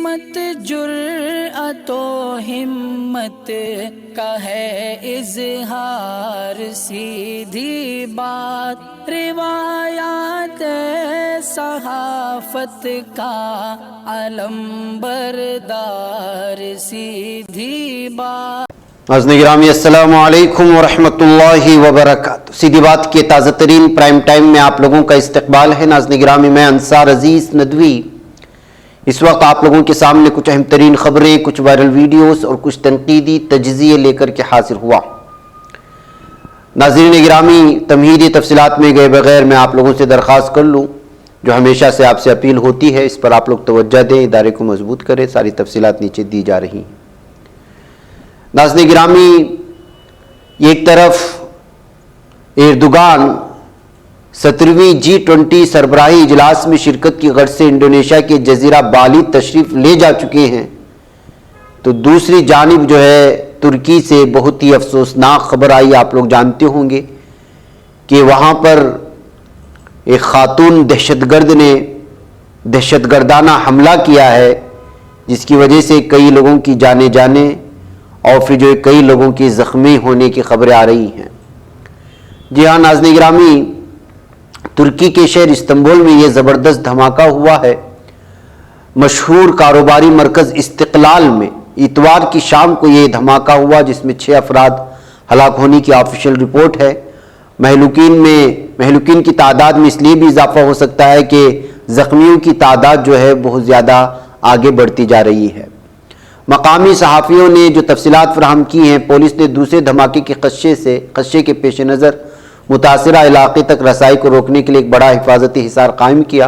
मत जुर्अतो हिम्मत का है इजहार, सीधी बात रिवायात सहाफत का अलम बरदार, सीधी बात। नाज़रीन गिरामी अस्सलामु अलैकुम व रहमतुल्लाहि व बरकातुहू। सीधी बात के ताज़ा तरीन प्राइम टाइम में आप लोगों का इस्तकबाल है। नाज़रीन गिरामी, मैं अंसार अजीज़ नदवी इस वक्त आप लोगों के सामने कुछ अहम तरीन खबरें, कुछ वायरल वीडियोस और कुछ तनकीदी तजज़िये लेकर के हाजिर हुआ। नाज़रीन गिरामी, तमहीदी तफसीलात में गए बगैर मैं आप लोगों से दरख्वास्त कर लूँ, जो हमेशा से आपसे अपील होती है, इस पर आप लोग तवज्जो दें, इदारे को मजबूत करें। सारी तफसीलात नीचे दी जा रही हैं। नाज़रीन गिरामी, एक तरफ एर्दोगान 17वीं G20 सरबराही इजलास में शिरकत की गर्ज से इंडोनेशिया के जजीरा बाली तशरीफ ले जा चुके हैं, तो दूसरी जानिब जो है तुर्की से बहुत ही अफसोसनाक खबर आई। आप लोग जानते होंगे कि वहाँ पर एक खातून दहशतगर्द ने दहशतगर्दाना हमला किया है, जिसकी वजह से कई लोगों की जाने जाने और फिर जो कई लोगों की ज़ख्मी होने की खबरें आ रही हैं। जी हाँ नाज़रीन गिरामी, तुर्की के शहर इस्तांबुल में ये ज़बरदस्त धमाका हुआ है। मशहूर कारोबारी मरकज़ इस्तिक़लाल में इतवार की शाम को ये धमाका हुआ, जिसमें 6 अफराद हलाक होने की ऑफिशियल रिपोर्ट है। महलूकीन की तादाद में इसलिए भी इजाफा हो सकता है कि ज़ख्मियों की तादाद जो है बहुत ज़्यादा आगे बढ़ती जा रही है। मकामी सहाफ़ियों ने जो तफसीलात फराहम की हैं, पुलिस ने दूसरे धमाके के खदशे के पेश नज़र मुतासिरा इलाके तक रसाई को रोकने के लिए एक बड़ा हिफाजती हिसार कायम किया।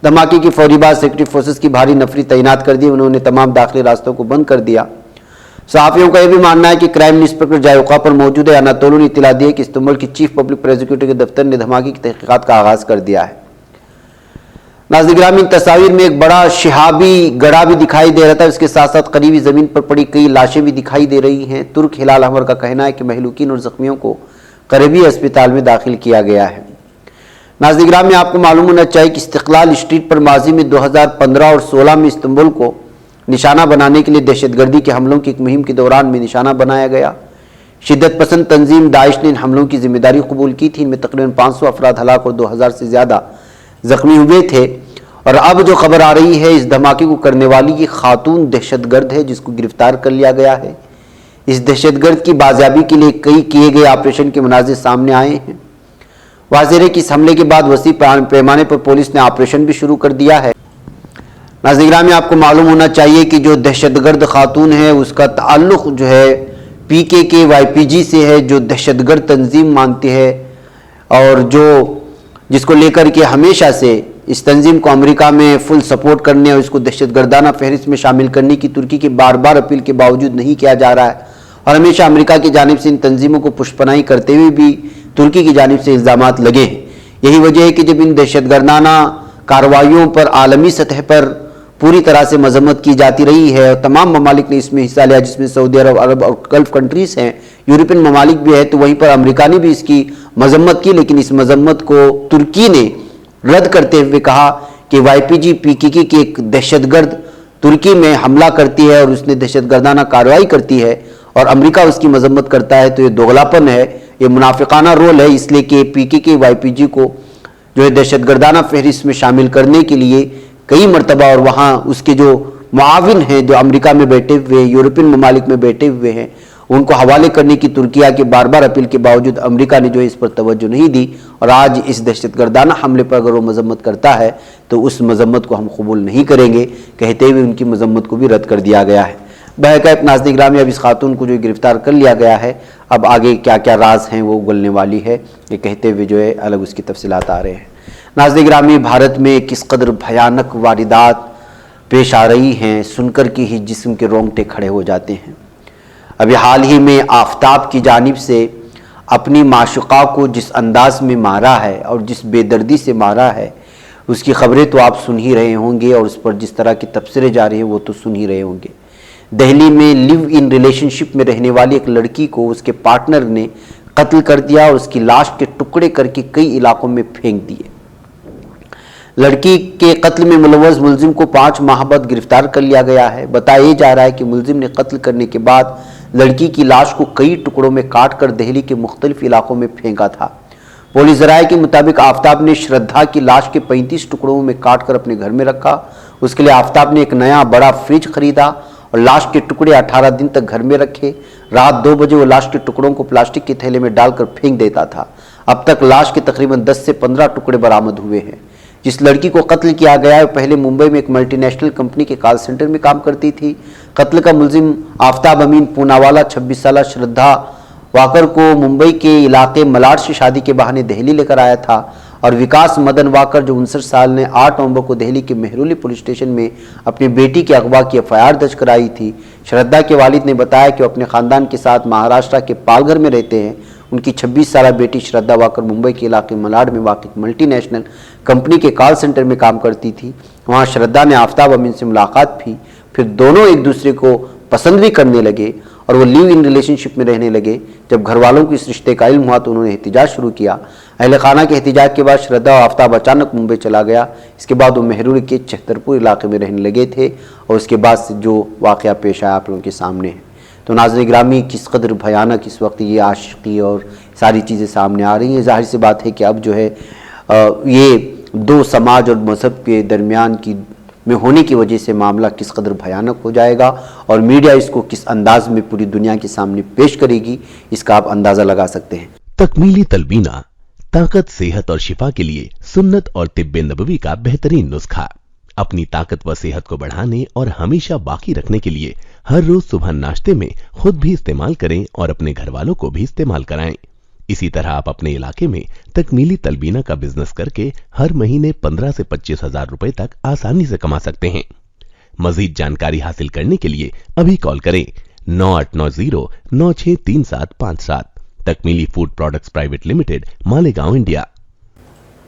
धमाके की फौरी बाद सेक्रेटरी फोर्सेस की भारी नफरी तैनात कर दी। उन्होंने तमाम दाखिली रास्तों को बंद कर दिया। सहाफ़ियों का यह भी मानना है कि क्राइम इंस्पेक्टर जायका पर मौजूद है अनातोलू ने इत्तला दी है कि इस्तांबुल की चीफ पब्लिक प्रोसिक्यूटर के दफ्तर ने धमाके की तहकीकात का आगाज़ कर दिया है। नाज़रीन गिरामी, तस्वीर में एक बड़ा शिहाबी गड़ा भी दिखाई दे रहा था। इसके साथ साथ करीबी ज़मीन पर पड़ी कई लाशें भी दिखाई दे रही हैं। तुर्क हिलाल अहमर का कहना है कि महलूकीन और ज़ख्मियों को करीबी अस्पताल में दाखिल किया गया है। नाज़रीन गिरामी, आपको मालूम होना चाहिए कि इस्तिक़लाल स्ट्रीट पर माजी में 2015 और 16 में इस्तांबुल को निशाना बनाने के लिए दहशतगर्दी के हमलों की एक मुहिम के दौरान में निशाना बनाया गया। शिद्दत पसंद तंजीम दाइश ने इन हमलों की जिम्मेदारी कबूल की थी। इनमें तकरीबन 500 अफराद हलाक और 2000 से ज़्यादा ज़ख्मी हुए थे। और अब जो खबर आ रही है, इस धमाके को करने वाली ये खातून दहशतगर्द है, जिसको गिरफ्तार कर लिया गया है। इस दहशतगर्द की बाजियाबी के लिए कई किए गए ऑपरेशन के मनाज़िर सामने आए हैं। वाज़ेह है कि इस हमले के बाद वसी पैमाने पर पुलिस ने ऑपरेशन भी शुरू कर दिया है। नाज़रीन गिरामी, आपको मालूम होना चाहिए कि जो दहशतगर्द खातून है, उसका ताल्लुक़ जो है PKK YPG से है, जो दहशतगर्द तंजीम मानती है और जिसको लेकर के हमेशा से इस तंजीम को अमेरिका में फुल सपोर्ट करने और इसको दहशतगर्दाना फहरिस्त में शामिल करने की तुर्की की बार बार अपील के बावजूद नहीं किया जा रहा है। और हमेशा अमेरिका की जानिब से इन तंजीमों को पुष्पनाई करते हुए भी तुर्की की जानिब से इल्ज़ामात लगे हैं। यही वजह है कि जब इन दहशतगर्दाना कार्रवाइयों पर आलमी सतह पर पूरी तरह से मजम्मत की जाती रही है और तमाम ममालिक ने इसमें हिस्सा लिया, जिसमें सऊदी अरब और गल्फ कंट्रीज़ हैं, यूरोपियन ममालिक भी है, तो वहीं पर अमेरिका ने भी इसकी मजम्मत की। लेकिन इस मजम्मत को तुर्की ने रद्द करते हुए कहा कि YPG PKK की एक दहशतगर्द तुर्की में हमला करती है और उसने दहशतगर्दाना कार्रवाई करती है और अमेरिका उसकी मजम्मत करता है, तो ये दोगलापन है, ये मुनाफिकाना रोल है। इसलिए कि PKK YPG को जो है दहशतगर्दाना फहरिस्त में शामिल करने के लिए कई मरतबा और वहाँ उसके जो मुआविन हैं, जो अमेरिका में बैठे हुए, यूरोपियन ममालिक में बैठे हुए हैं, उनको हवाले करने की तुर्किया के बार बार अपील के बावजूद अमेरिका ने जो इस पर तवज्जो नहीं दी। और आज इस दहशतगर्दाना हमले पर अगर वो मजम्मत करता है तो उस मजम्मत को हम कबूल नहीं करेंगे, कहते हुए उनकी मजम्मत को भी रद्द कर दिया गया है। बहरकैफ नाज़रीन गिरामी, अब इस खातून को जो गिरफ्तार कर लिया गया है, अब आगे क्या क्या राज हैं वो उगलने वाली है, ये कहते हुए जो है अलग उसकी तफसीलात आ रहे हैं। नाज़रीन गिरामी, भारत में किस कदर भयानक वारदात पेश आ रही हैं, सुनकर के ही जिस्म के रोंगटे खड़े हो जाते हैं। अभी हाल ही में आफताब की जानिब से अपनी माशुका को जिस अंदाज में मारा है और जिस बेदर्दी से मारा है, उसकी खबरें तो आप सुन ही रहे होंगे और उस पर जिस तरह की तबसरे जा रहे हैं वो तो सुन ही रहे होंगे। दिल्ली में लिव इन रिलेशनशिप में रहने वाली एक लड़की को उसके पार्टनर ने कत्ल कर दिया और उसकी लाश के टुकड़े करके कई इलाकों में फेंक दिए। लड़की के कत्ल में मुलव्वस मुलजिम को 5 माह बाद गिरफ्तार कर लिया गया है। बताया जा रहा है कि मुलजिम ने कत्ल करने के बाद लड़की की लाश को कई टुकड़ों में काट कर दिल्ली के मुख्तलिफ इलाकों में फेंका था। पुलिस ज़राए के मुताबिक आफ्ताब ने श्रद्धा की लाश के 35 टुकड़ों में काट कर अपने घर में रखा। उसके लिए आफ्ताब ने एक नया बड़ा फ्रिज खरीदा और लाश के टुकड़े 18 दिन तक घर में रखे। रात 2 बजे वो लाश के टुकड़ों को प्लास्टिक के थैले में डालकर फेंक देता था। अब तक लाश के तकरीबन 10 से 15 टुकड़े बरामद हुए हैं। जिस लड़की को कत्ल किया गया है पहले मुंबई में एक मल्टीनेशनल कंपनी के कॉल सेंटर में काम करती थी। कत्ल का मुलजिम आफ्ताब अमीन पूनावाला 26 साल श्रद्धा वाकर को मुंबई के इलाके मलाड से शादी के बहाने दिल्ली लेकर आया था और विकास मदन वाकर जो 59 साल ने 8 नवंबर को दिल्ली के मेहरौली पुलिस स्टेशन में अपनी बेटी के अगवा की एफआईआर दर्ज कराई थी। श्रद्धा के वालिद ने बताया कि वो अपने खानदान के साथ महाराष्ट्र के पालघर में रहते हैं। उनकी 26 साल बेटी श्रद्धा वाकर मुंबई के इलाके मलाड में वाक़ मल्टीनेशनल कंपनी के कॉल सेंटर में काम करती थी। वहाँ श्रद्धा ने आफ्ताब अमीन से मुलाकात की, फिर दोनों एक दूसरे को पसंद भी करने लगे और वो लिव इन रिलेशनशिप में रहने लगे। जब घर वालों को इस रिश्ते का इल्म हुआ तो उन्होंने एहतिजाज शुरू किया। अहले खाना के एहतिजाज के बाद श्रद्धा और आफ्ताब अचानक मुंबई चला गया। इसके बाद वो मेहरौली के छतरपुर इलाके में रहने लगे थे और उसके बाद से जो वाक़या पेश आया आप लोगों के सामने है। तो नाज़रीन गिरामी, किस कदर भयानक इस वक्त ये आशिकी और सारी चीज़ें सामने आ रही हैं। जाहिर सी बात है कि अब जो है ये 2 समाज और मज़हब के दरमियान की में होने की वजह से मामला किस कदर भयानक हो जाएगा और मीडिया इसको किस अंदाज में पूरी दुनिया के सामने पेश करेगी, इसका आप अंदाज़ा लगा सकते हैं। तकमीली तलबीना, ताकत, सेहत और शिफा के लिए सुन्नत और तिब्बे नबवी का बेहतरीन नुस्खा। अपनी ताकत व सेहत को बढ़ाने और हमेशा बाकी रखने के लिए हर रोज सुबह नाश्ते में खुद भी इस्तेमाल करें और अपने घर वालों को भी इस्तेमाल कराएं। इसी तरह आप अपने इलाके में तकमीली तलबीना का बिजनेस करके हर महीने 15 से 25 हजार रुपए तक आसानी से कमा सकते हैं। मजीद जानकारी हासिल करने के लिए अभी कॉल करें 9890963757। Takmili food products private limited, Malegaon, India.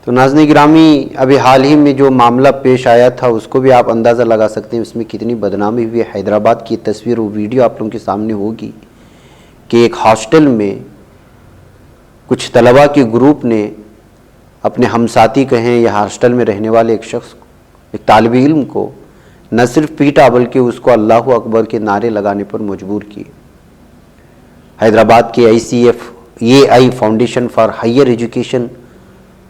तो नाज़रीन गिरामी, अभी हाल ही में जो मामला पेश आया था उसको भी आप अंदाज़ा लगा सकते हैं उसमें कितनी बदनामी हुई है। हैदराबाद की तस्वीर और वीडियो आप लोगों के सामने होगी कि एक हॉस्टल में कुछ तलबा के ग्रुप ने अपने हमसाथी कहें या हॉस्टल में रहने वाले एक शख्स, एक तालिबे इल्म को न सिर्फ पीटा बल्कि उसको अल्लाहु अकबर के नारे लगाने पर मजबूर किए। हैदराबाद के ICFAI foundation for higher education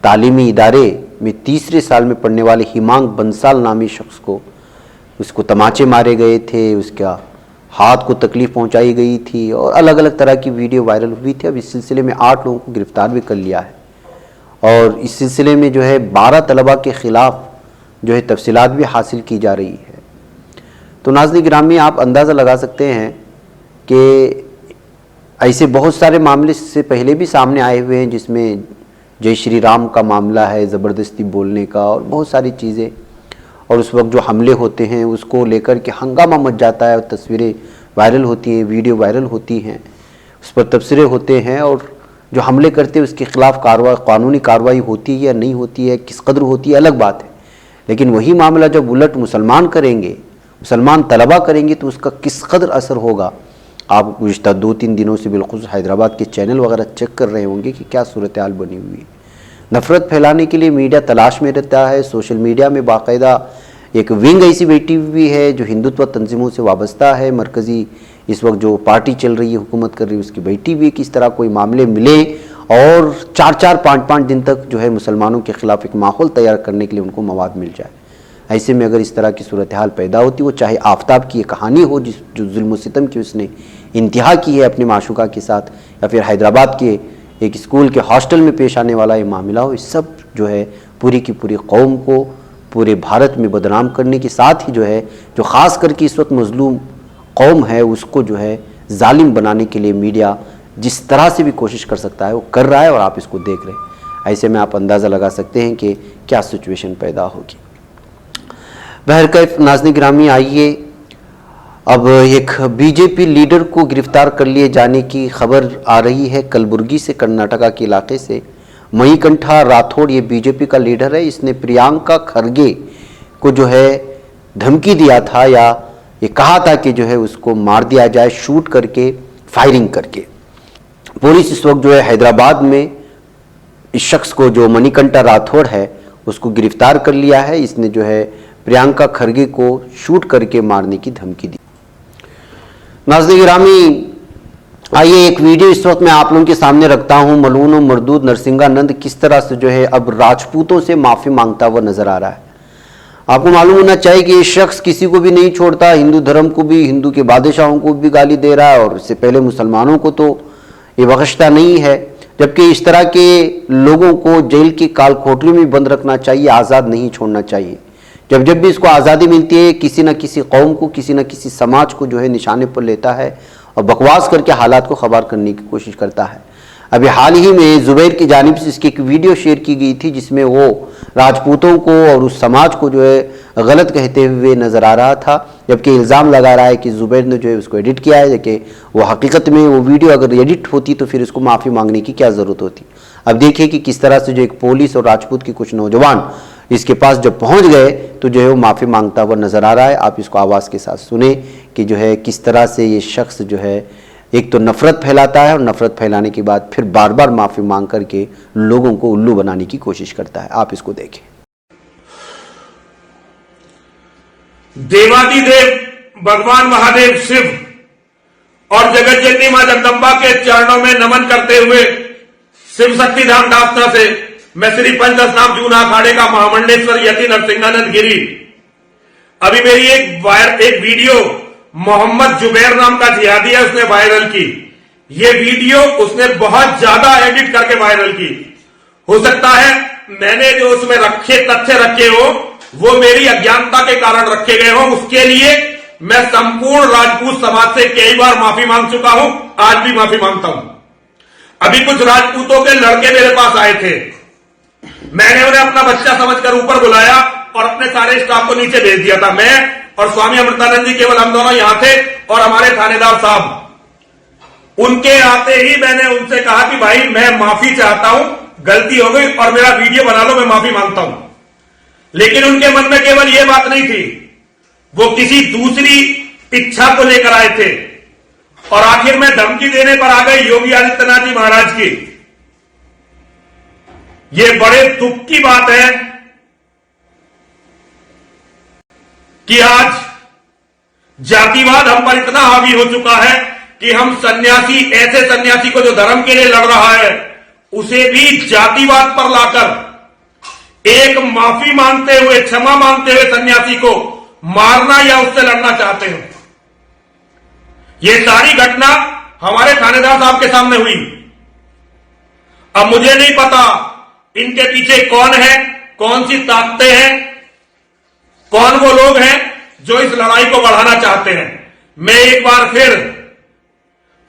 तालीमी इदारे में 3रे साल में पढ़ने वाले हिमांग बंसाल नामी शख्स को उसको तमाचे मारे गए थे, उसका हाथ को तकलीफ पहुंचाई गई थी और अलग अलग तरह की वीडियो वायरल हुई थी। अब इस सिलसिले में 8 लोगों को गिरफ्तार भी कर लिया है और इस सिलसिले में जो है 12 तलबा के ख़िलाफ़ जो है तफसीलात भी हासिल की जा रही है। तो नाज़रीन गिरामी, आप अंदाज़ा लगा सकते हैं कि ऐसे बहुत सारे मामले से पहले भी सामने आए हुए हैं जिसमें जय श्री राम का मामला है, ज़बरदस्ती बोलने का और बहुत सारी चीज़ें, और उस वक्त जो हमले होते हैं उसको लेकर के हंगामा मच जाता है और तस्वीरें वायरल होती हैं, वीडियो वायरल होती हैं, उस पर तबसरे होते हैं और जो हमले करते हैं उसके ख़िलाफ़ कानूनी कार्रवाई होती है या नहीं होती है, किस कदर होती है, अलग बात है। लेकिन वही मामला जब उलट मुसलमान करेंगे, मुसलमान तलबा करेंगे तो उसका किस कदर असर होगा। आप गुज़िश्ता 2-3 दिनों से बिल्कुल हैदराबाद के चैनल वगैरह चेक कर रहे होंगे कि क्या सूरत हाल बनी हुई है। नफ़रत फैलाने के लिए मीडिया तलाश में रहता है। सोशल मीडिया में बाकायदा एक विंग ऐसी बैठी हुई है जो हिंदुत्व तंजीमों से वाबस्ता है। मरकज़ी इस वक्त जो पार्टी चल रही है, हुकूमत कर रही है, उसकी बैठी हुई किस तरह कोई मामले मिले और 4-4, 5-5 दिन तक जो है मुसलमानों के ख़िलाफ़ एक माहौल तैयार करने के लिए उनको मवाद मिल जाए। ऐसे में अगर इस तरह की सूरत हाल पैदा होती, वो चाहे आफ्ताब की ये कहानी हो जो जुल्म सितम की उसने इंतहा की है अपने माशूका के साथ, या फिर हैदराबाद के एक स्कूल के हॉस्टल में पेश आने वाला ये मामला हो, इस सब जो है पूरी की पूरी कौम को पूरे भारत में बदनाम करने के साथ ही जो है जो ख़ास करके इस वक्त मजलूम कौम है उसको जो है जालिम बनाने के लिए मीडिया जिस तरह से भी कोशिश कर सकता है वो कर रहा है और आप इसको देख रहे हैं। ऐसे में आप अंदाज़ा लगा सकते हैं कि क्या सिचुएशन पैदा होगी। बहरकैफ नाज़रीन गिरामी, आइए अब एक बीजेपी लीडर को गिरफ्तार कर लिए जाने की खबर आ रही है कलबुर्गी से, कर्नाटका के इलाके से। मणिकंठा राठौड़ ये बीजेपी का लीडर है। इसने प्रियंका खरगे को जो है धमकी दिया था या ये कहा था कि जो है उसको मार दिया जाए शूट करके, फायरिंग करके। पुलिस इस वक्त जो है हैदराबाद में इस शख्स को जो मणिकंठा राठौड़ है उसको गिरफ्तार कर लिया है। इसने जो है प्रियंका खरगे को शूट करके मारने की धमकी दी। नाज़रीन गिरामी, आइए एक वीडियो इस वक्त मैं आप लोगों के सामने रखता हूं। मलून और मरदूद नरसिंहानंद किस तरह से जो है अब राजपूतों से माफी मांगता हुआ नजर आ रहा है। आपको मालूम होना चाहिए कि ये शख्स किसी को भी नहीं छोड़ता, हिंदू धर्म को भी, हिंदू के बादशाहों को भी गाली दे रहा है और इससे पहले मुसलमानों को तो ये बख्शता नहीं है। जबकि इस तरह के लोगों को जेल की काल कोठरी में बंद रखना चाहिए, आज़ाद नहीं छोड़ना चाहिए। जब जब भी इसको आज़ादी मिलती है किसी न किसी कौम को, किसी न किसी समाज को जो है निशाने पर लेता है और बकवास करके हालात को खबर करने की कोशिश करता है। अभी हाल ही में जुबैर की जानिब से इसकी एक वीडियो शेयर की गई थी जिसमें वो राजपूतों को और उस समाज को जो है गलत कहते हुए नजर आ रहा था, जबकि इल्ज़ाम लगा रहा है कि जुबैर ने जो है उसको एडिट किया है। जबकि वो हकीकत में वो वीडियो अगर एडिट होती तो फिर उसको माफ़ी मांगने की क्या ज़रूरत होती। अब देखिए कि किस तरह से जो एक पुलिस और राजपूत के कुछ नौजवान इसके पास जब पहुंच गए तो जो है वो माफ़ी मांगता हुआ नजर आ रहा है। आप इसको आवाज़ के साथ सुने कि जो है किस तरह से ये शख्स जो है एक तो नफरत फैलाता है और नफरत फैलाने के बाद फिर बार बार माफी मांग करके लोगों को उल्लू बनाने की कोशिश करता है। आप इसको देखें। देवादिदेव भगवान महादेव शिव और जगत जननी मां जगदम्बा के चरणों में नमन करते हुए शिव शक्ति धाम दासना से मैं श्री पंचदशनाम जूना अखाड़े का महामंडलेश्वर यति नरसिंहानंद गिरी। अभी मेरी एक वीडियो मोहम्मद जुबैर नाम का जिहादी है, उसने वायरल की। ये वीडियो उसने बहुत ज्यादा एडिट करके वायरल की। हो सकता है मैंने जो उसमें तथ्य रखे हो वो मेरी अज्ञानता के कारण रखे गए हो। उसके लिए मैं संपूर्ण राजपूत समाज से कई बार माफी मांग चुका हूं, आज भी माफी मांगता हूं। अभी कुछ राजपूतों के लड़के मेरे पास आए थे, मैंने उन्हें अपना बच्चा समझकर ऊपर बुलाया और अपने सारे स्टाफ को नीचे भेज दिया था। मैं और स्वामी अमृतानंद जी केवल हम दोनों यहां थे और हमारे थानेदार साहब। उनके आते ही मैंने उनसे कहा कि भाई मैं माफी चाहता हूं, गलती हो गई और मेरा वीडियो बना लो, मैं माफी मांगता हूं। लेकिन उनके मन में केवल यह बात नहीं थी, वो किसी दूसरी इच्छा को लेकर आए थे और आखिर में धमकी देने पर आ गए योगी आदित्यनाथ जी महाराज की। यह बड़े दुख की बात है कि आज जातिवाद हम पर इतना हावी हो चुका है कि हम सन्यासी, ऐसे सन्यासी को जो धर्म के लिए लड़ रहा है उसे भी जातिवाद पर लाकर एक माफी मांगते हुए, क्षमा मांगते हुए सन्यासी को मारना या उससे लड़ना चाहते हैं। यह सारी घटना हमारे थानेदार साहब के सामने हुई। अब मुझे नहीं पता इनके पीछे कौन है, कौन सी ताकतें हैं, कौन वो लोग हैं जो इस लड़ाई को बढ़ाना चाहते हैं। मैं एक बार फिर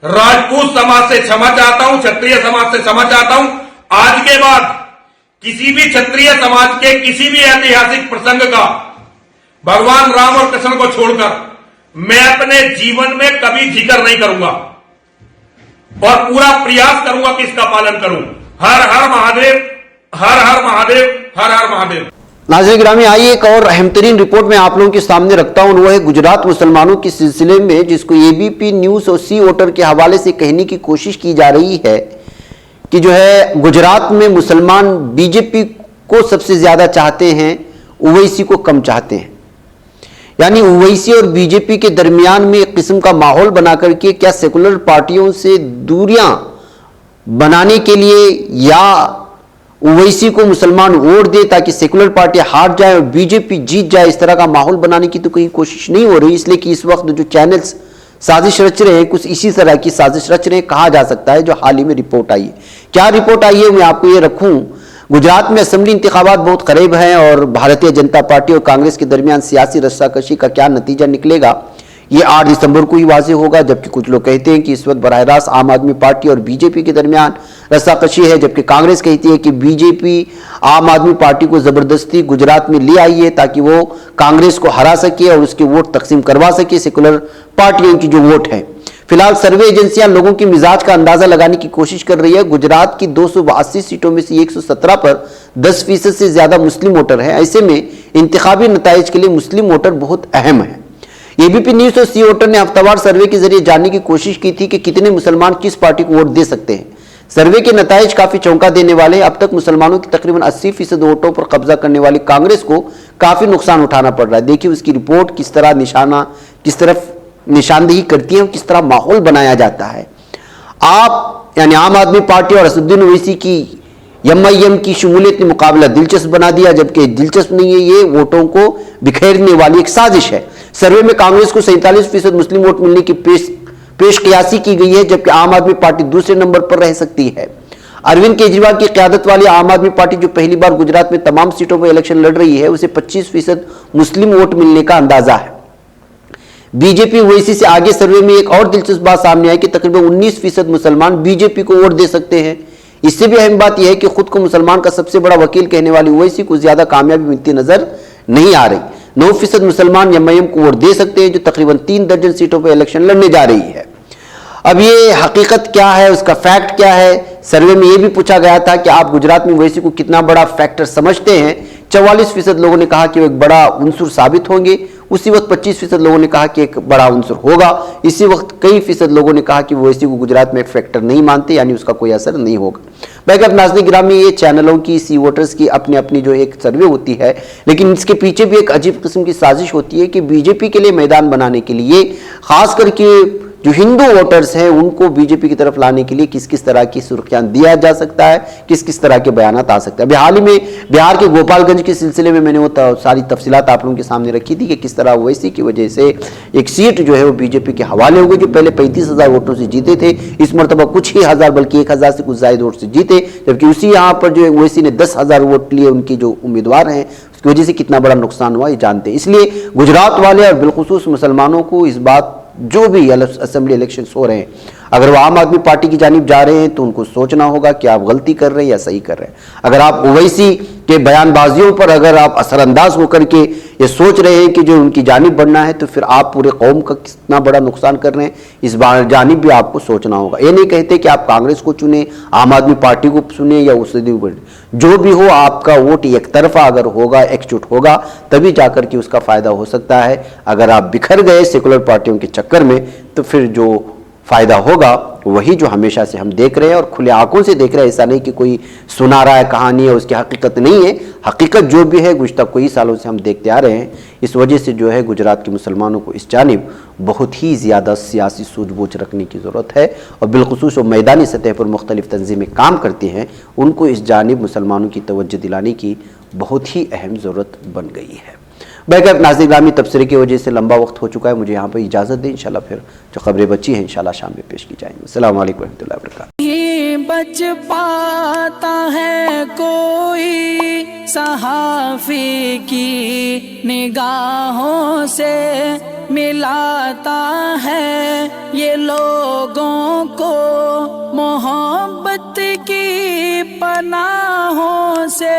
राजपूत समाज से क्षमा चाहता हूं, क्षत्रिय समाज से क्षमा चाहता हूं। आज के बाद किसी भी क्षत्रिय समाज के किसी भी ऐतिहासिक प्रसंग का भगवान राम और कृष्ण को छोड़कर मैं अपने जीवन में कभी जिक्र नहीं करूंगा और पूरा प्रयास करूंगा कि इसका पालन करूं। हर हर महादेव, हर हर महादेव, हर हर महादेव। नाज़रीन गिरामी, आइए एक और अहम तरीन रिपोर्ट में आप लोगों के सामने रखता हूं। वो है गुजरात मुसलमानों के सिलसिले में, जिसको एबीपी न्यूज और सी वोटर के हवाले से कहने की कोशिश की जा रही है कि जो है गुजरात में मुसलमान बीजेपी को सबसे ज्यादा चाहते हैं, ओवैसी को कम चाहते हैं। यानी ओवैसी और बीजेपी के दरमियान में एक किस्म का माहौल बना करके क्या सेकुलर पार्टियों से दूरियां बनाने के लिए या ओवैसी को मुसलमान वोट दे ताकि सेकुलर पार्टी हार जाए और बीजेपी जीत जाए, इस तरह का माहौल बनाने की तो कहीं कोशिश नहीं हो रही। इसलिए कि इस वक्त जो चैनल्स साजिश रच रहे हैं, कुछ इसी तरह की साजिश रच रहे हैं, कहा जा सकता है। जो हाल ही में रिपोर्ट आई है, क्या रिपोर्ट आई है मैं आपको ये रखूं। गुजरात में असेंबली इंतखाबात बहुत करीब हैं और भारतीय जनता पार्टी और कांग्रेस के दरमियान सियासी रस्साकशी का क्या नतीजा निकलेगा ये 8 दिसंबर को ही वाज़ेह होगा। जबकि कुछ लोग कहते हैं कि इस वक्त बराह रास्त आम आदमी पार्टी और बीजेपी के दरमियान रस्साकशी है, जबकि कांग्रेस कहती है कि बीजेपी आम आदमी पार्टी को जबरदस्ती गुजरात में ले आई है ताकि वो कांग्रेस को हरा सके और उसके वोट तकसीम करवा सके सेकुलर पार्टियों की जो वोट है। फिलहाल सर्वे एजेंसियां लोगों की मिजाज का अंदाजा लगाने की कोशिश कर रही है। गुजरात की 282 सीटों में से 117 पर 10% से ज्यादा मुस्लिम वोटर है। ऐसे में इंतखाबी नताइज के लिए मुस्लिम वोटर बहुत अहम है। एबीपी न्यूज और सी वोटर ने हफ्तावार सर्वे के जरिए जानने की कोशिश की थी कि कितने मुसलमान किस पार्टी को वोट दे सकते हैं। सर्वे के नताइज काफी चौंका देने वाले हैं। अब तक मुसलमानों की तकरीबन 80% वोटों पर कब्जा करने वाली कांग्रेस को काफी नुकसान उठाना पड़ रहा है। देखिए उसकी रिपोर्ट किस तरफ निशानदेही करती है और किस तरह माहौल बनाया जाता है। आप यानी आम आदमी पार्टी और असदुद्दीन ओवैसी की एमआईएम की शमूलियत ने मुकाबला दिलचस्प बना दिया, जबकि दिलचस्प नहीं है, ये वोटों को बिखेरने वाली एक साजिश है। सर्वे में कांग्रेस को 47% मुस्लिम वोट मिलने की पेश कियासी की गई है, जबकि आम आदमी पार्टी दूसरे नंबर पर रह सकती है। अरविंद केजरीवाल की क़यादत वाली आम आदमी पार्टी जो पहली बार गुजरात में तमाम सीटों पर इलेक्शन लड़ रही है, उसे 25% मुस्लिम वोट मिलने का अंदाजा है। बीजेपी ओवैसी से आगे सर्वे में एक और दिलचस्प बात सामने आई कि तकरीबन 19% मुसलमान बीजेपी को वोट दे सकते हैं। इससे भी अहम बात यह है कि खुद को मुसलमान का सबसे बड़ा वकील कहने वाली ओवैसी को ज्यादा कामयाबी मिलती नजर नहीं आ रही। 9% मुसलमान एमआईएम को वोट दे सकते हैं, जो तकरीबन 3 दर्जन सीटों पर इलेक्शन लड़ने जा रही है। अब ये हकीकत क्या है, उसका फैक्ट क्या है? सर्वे में यह भी पूछा गया था कि आप गुजरात में ओवैसी को कितना बड़ा फैक्टर समझते हैं। 44% लोगों ने कहा कि वो एक बड़ा उनसुर साबित होंगे। उसी वक्त 25% लोगों ने कहा कि एक बड़ा उनसुर होगा। इसी वक्त कई फीसद लोगों ने कहा कि वो ओवैसी को गुजरात में एक फैक्टर नहीं मानते, यानी उसका कोई असर नहीं होगा। बैक अब नाज़रीन गिरामी, ये चैनलों की, सी वोटर्स की अपनी अपनी जो एक सर्वे होती है, लेकिन इसके पीछे भी एक अजीब किस्म की साजिश होती है कि बीजेपी के लिए मैदान बनाने के लिए, खास करके जो हिंदू वोटर्स हैं उनको बीजेपी की तरफ लाने के लिए किस किस तरह की सुर्खियां दिया जा सकता है, किस किस तरह के बयानात आ सकते हैं। अभी हाल ही में बिहार के गोपालगंज के सिलसिले में मैंने वो सारी तफसीलात आप लोगों के सामने रखी थी कि किस तरह ओवैसी की वजह से एक सीट जो है वो बीजेपी के हवाले हो गई, जो पहले 35,000 वोटों से जीते थे, इस मरतबा कुछ ही हजार बल्कि 1,000 से कुछ ज्यादा वोट से जीते, जबकि उसी यहाँ पर जो ओवैसी ने 10,000 वोट लिए उनके जो उम्मीदवार हैं, उसकी वजह से कितना बड़ा नुकसान हुआ ये जानते हैं। इसलिए गुजरात वाले और बिलखुसूस मुसलमानों को इस बात, जो भी असेंबली इलेक्शन हो रहे हैं, अगर वो आम आदमी पार्टी की जानिब जा रहे हैं तो उनको सोचना होगा कि आप गलती कर रहे हैं या सही कर रहे हैं। अगर आप ओवैसी के बयानबाजियों पर अगर आप असरअंदाज होकर के ये सोच रहे हैं कि जो उनकी जानिब बढ़ना है, तो फिर आप पूरे कौम का कितना बड़ा नुकसान कर रहे हैं, इस बार जानिब भी आपको सोचना होगा। ये नहीं कहते कि आप कांग्रेस को चुने, आम आदमी पार्टी को चुने या उससे जो भी हो, आपका वोट एक तरफा अगर होगा, एकजुट होगा, तभी जाकर के उसका फायदा हो सकता है। अगर आप बिखर गए सेकुलर पार्टियों के चक्कर में, तो फिर जो फायदा होगा वही जो हमेशा से हम देख रहे हैं और खुले आंखों से देख रहे हैं। ऐसा नहीं कि कोई सुना रहा है कहानी है, उसकी हकीकत नहीं है। हकीकत जो भी है गुज़श्ता कई सालों से हम देखते आ रहे हैं। इस वजह से जो है गुजरात के मुसलमानों को इस जानिब बहुत ही ज़्यादा सियासी सूझबूझ रखने की ज़रूरत है, और बिलखुसूस वो मैदानी सतह पर मुख्तलिफ तंजीमें काम करती हैं, उनको इस जानिब मुसलमानों की तवज्जो दिलाने की बहुत ही अहम ज़रूरत बन गई है। बैकअप नाज़रीन ग्रामी, तबसरे की वजह से लंबा वक्त हो चुका है, मुझे यहाँ पर इजाज़त दें। इंशाल्लाह फिर जो खबरें बची हैं इंशाल्लाह शाम में पेश की जाएंगी। अस्सलाम वालेकुम रहमतुल्लाहि व बरकातहू। ही बच पाता है कोई सहाफ़ी की निगाहों से, मिलाता है ये लोगों को मोहब्बत की पनाहों से।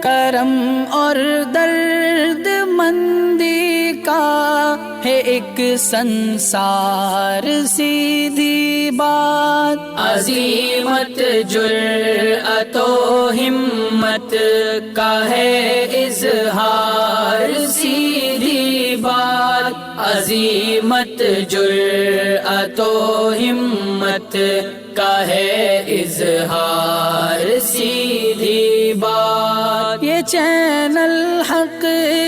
करम और दर्द मंदी का है एक संसार, सीधी बात। अजीमत जुर्अतो हिम्मत का है इज़हार, सीधी बात। अजीमत जुर्अतो हिम्मत का है इज़हार, सीधी बात। ये चैनल हक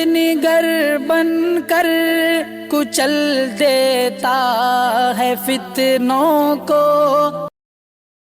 निगर बनकर कुचल देता है फितनों को।